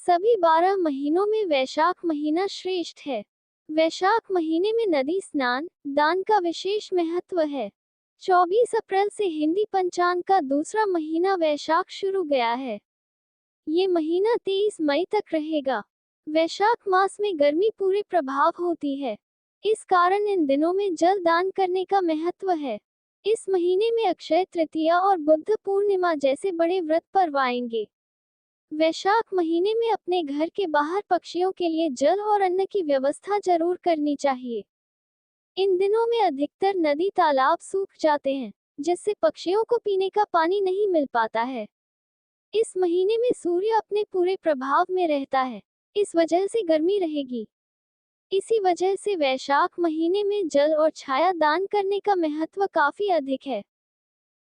सभी 12 महीनों में वैशाख महीना श्रेष्ठ है। वैशाख महीने में नदी स्नान, दान का विशेष महत्व है। 24 अप्रैल से हिंदी पंचांग का दूसरा महीना वैशाख शुरू गया है। ये महीना 23 मई तक रहेगा। वैशाख मास में गर्मी पूरे प्रभाव होती है। इस कारण इन दिनों में जल दान करने का महत्व है। इस महीने में अक्षय तृतीया और बुद्ध पूर्णिमा जैसे बड़े व्रत पर्व आएंगे। वैशाख महीने में अपने घर के बाहर पक्षियों के लिए जल और अन्न की व्यवस्था जरूर करनी चाहिए। इन दिनों में अधिकतर नदी तालाब सूख जाते हैं, जिससे पक्षियों को पीने का पानी नहीं मिल पाता है। इस महीने में सूर्य अपने पूरे प्रभाव में रहता है, इस वजह से गर्मी रहेगी। इसी वजह से वैशाख महीने में जल और छाया दान करने का महत्व काफी अधिक है।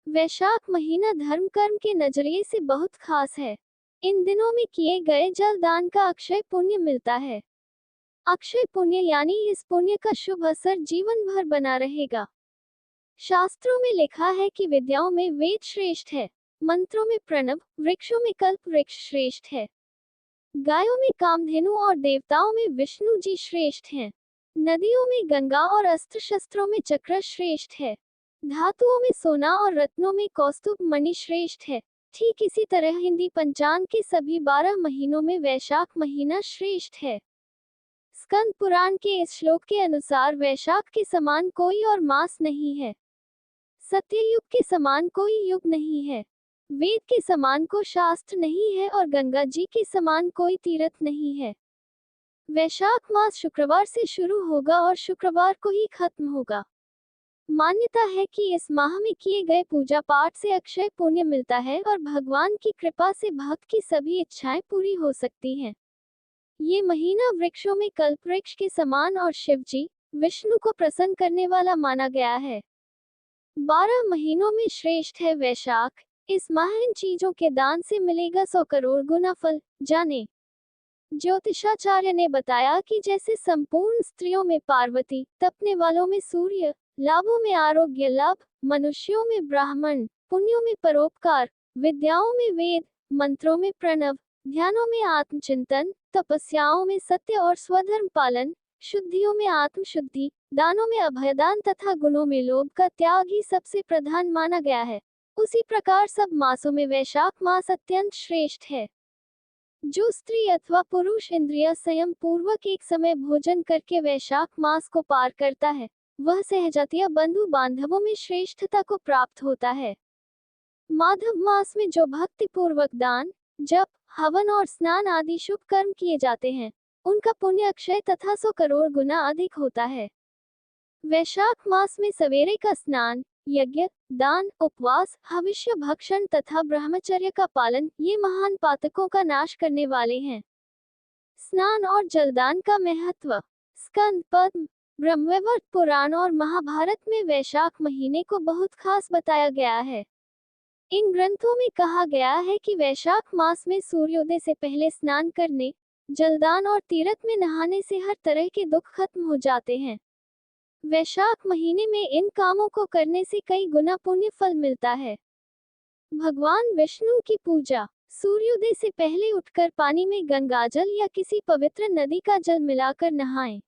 वैशाख महीना धर्म कर्म के नजरिए से बहुत खास है। इन दिनों में किए गए जल दान का अक्षय पुण्य मिलता है। अक्षय पुण्य यानी इस पुण्य का शुभ असर जीवन भर बना रहेगा। शास्त्रों में लिखा है कि विद्याओं में वेद श्रेष्ठ है, मंत्रों में प्रणव, वृक्षों में कल्प वृक्ष श्रेष्ठ है, गायों में कामधेनु और देवताओं में विष्णु जी श्रेष्ठ हैं। नदियों में गंगा और अस्त्र शस्त्रों में चक्र श्रेष्ठ है। धातुओं में सोना और रत्नों में कौस्तुभ मणि श्रेष्ठ है। ठीक इसी तरह हिंदी पंचांग के सभी 12 महीनों में वैशाख महीना श्रेष्ठ है। स्कंद पुराण के इस श्लोक के अनुसार वैशाख के समान कोई और मास नहीं है। सत्ययुग के समान कोई युग नहीं है। वेद के समान को शास्त्र नहीं है और गंगा जी के समान कोई तीर्थ नहीं है। वैशाख मास शुक्रवार से शुरू होगा और शुक्रवार को ही खत्म होगा। मान्यता है कि इस माह में किए गए पूजा पाठ से अक्षय पुण्य मिलता है और भगवान की कृपा से भक्त की सभी इच्छाएं पूरी हो सकती हैं। ये महीना वृक्षों में कल्पवृक्ष के समान और शिवजी, विष्णु को प्रसन्न करने वाला माना गया है। 12 महीनों में श्रेष्ठ है वैशाख। इस माह इन चीजों के दान से मिलेगा 100 करोड़ गुना फल। जाने ज्योतिषाचार्य ने बताया कि जैसे संपूर्ण स्त्रियों में पार्वती, तपने वालों में सूर्य, लाभों में आरोग्य लाभ, मनुष्यों में ब्राह्मण, पुण्यों में परोपकार, विद्याओं में वेद, मंत्रों में प्रणव, ध्यानों में आत्मचिंतन, तपस्याओं में सत्य और स्वधर्म पालन, शुद्धियों में आत्मशुद्धि, दानों में अभयदान तथा गुणों में लोभ का त्याग ही सबसे प्रधान माना गया है, उसी प्रकार सब मासों में वैशाख मास अत्यंत श्रेष्ठ है। जो स्त्री अथवा पुरुष इंद्रिय संयम पूर्वक एक समय भोजन करके वैशाख मास को पार करता है, वह सहजातीय बंधु बांधवों में श्रेष्ठता को प्राप्त होता है। माधव मास में जो भक्ति पूर्वक दान, जप, हवन और स्नान आदि शुभ कर्म किए जाते हैं, उनका पुण्य अक्षय तथा 100 करोड़ गुना अधिक होता है। वैशाख मास में सवेरे का स्नान, यज्ञ, दान, उपवास, हविष्य भक्षण तथा ब्रह्मचर्य का पालन ये महान पातकों का नाश करने वाले हैं। स्नान और जलदान का महत्व। स्कंद, पद्म, ब्रह्मवैवर्त पुराण और महाभारत में वैशाख महीने को बहुत खास बताया गया है। इन ग्रंथों में कहा गया है कि वैशाख मास में सूर्योदय से पहले स्नान करने, जलदान और तीर्थ में नहाने से हर तरह के दुख खत्म हो जाते हैं। वैशाख महीने में इन कामों को करने से कई गुना पुण्य फल मिलता है। भगवान विष्णु की पूजा। सूर्योदय से पहले उठकर पानी में गंगाजल या किसी पवित्र नदी का जल मिलाकर नहाएं।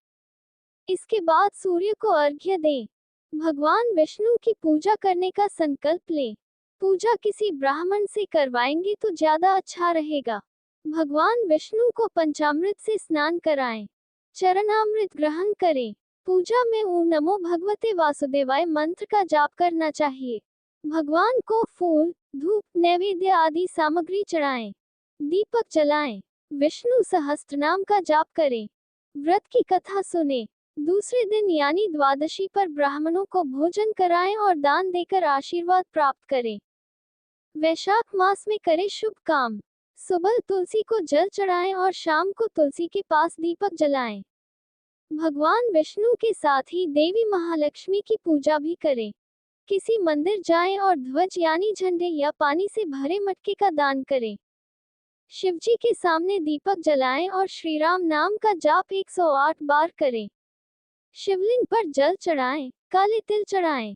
इसके बाद सूर्य को अर्घ्य दें। भगवान विष्णु की पूजा करने का संकल्प लें। पूजा किसी ब्राह्मण से करवाएंगे तो ज्यादा अच्छा रहेगा। भगवान विष्णु को पंचामृत से स्नान कराएं। चरणामृत ग्रहण करें। पूजा में ओम नमो भगवते वासुदेवाय मंत्र का जाप करना चाहिए। भगवान को फूल, धूप, नैवेद्य आदि सामग्री चढ़ाएं। दीपक जलाएं। विष्णु सहस्त्रनाम का जाप करें। व्रत की कथा सुने। दूसरे दिन यानी द्वादशी पर ब्राह्मणों को भोजन कराएं और दान देकर आशीर्वाद प्राप्त करें। वैशाख मास में करें शुभ काम। सुबह तुलसी को जल चढ़ाएं और शाम को तुलसी के पास दीपक जलाएं। भगवान विष्णु के साथ ही देवी महालक्ष्मी की पूजा भी करें। किसी मंदिर जाएं और ध्वज यानी झंडे या पानी से भरे मटके का दान करें। शिवजी के सामने दीपक जलाएं और श्री राम नाम का जाप 108 बार करें। शिवलिंग पर जल चढ़ाएं, काले तिल चढ़ाएं।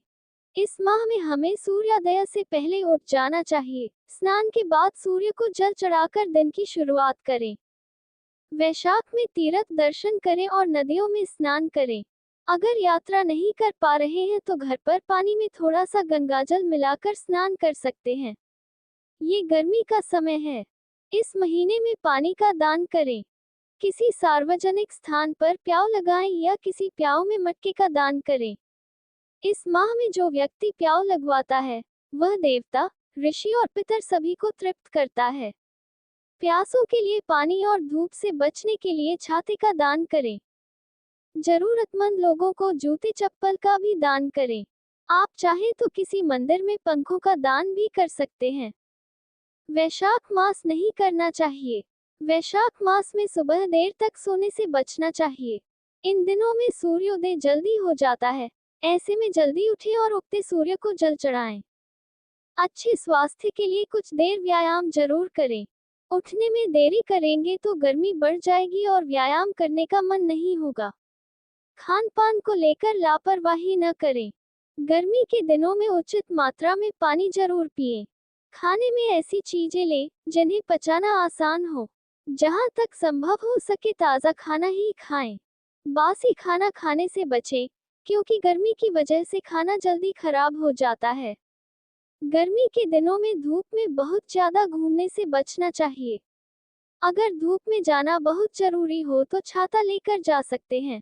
इस माह में हमें सूर्योदय से पहले उठ जाना चाहिए। स्नान के बाद सूर्य को जल चढ़ाकर दिन की शुरुआत करें। वैशाख में तीर्थ दर्शन करें और नदियों में स्नान करें। अगर यात्रा नहीं कर पा रहे हैं तो घर पर पानी में थोड़ा सा गंगाजल मिलाकर स्नान कर सकते हैं। ये गर्मी का समय है। इस महीने में पानी का दान करें। किसी सार्वजनिक स्थान पर प्याऊ लगाएं या किसी प्याऊ में मटके का दान करें। इस माह में जो व्यक्ति प्याऊ लगवाता है वह देवता, ऋषि और पितर सभी को तृप्त करता है। प्यासों के लिए पानी और धूप से बचने के लिए छाते का दान करें। जरूरतमंद लोगों को जूते चप्पल का भी दान करें। आप चाहे तो किसी मंदिर में पंखों का दान भी कर सकते हैं। वैशाख मास नहीं करना चाहिए। वैशाख मास में सुबह देर तक सोने से बचना चाहिए। इन दिनों में सूर्योदय जल्दी हो जाता है, ऐसे में जल्दी उठें और उगते सूर्य को जल चढ़ाएं। अच्छे स्वास्थ्य के लिए कुछ देर व्यायाम जरूर करें। उठने में देरी करेंगे तो गर्मी बढ़ जाएगी और व्यायाम करने का मन नहीं होगा। खान पान को लेकर लापरवाही न करें। गर्मी के दिनों में उचित मात्रा में पानी जरूर पिएं। खाने में ऐसी चीजें लें जिन्हें पचाना आसान हो। जहां तक संभव हो सके ताज़ा खाना ही खाएं। बासी खाना खाने से बचें, क्योंकि गर्मी की वजह से खाना जल्दी खराब हो जाता है। गर्मी के दिनों में धूप में बहुत ज्यादा घूमने से बचना चाहिए। अगर धूप में जाना बहुत जरूरी हो तो छाता लेकर जा सकते हैं।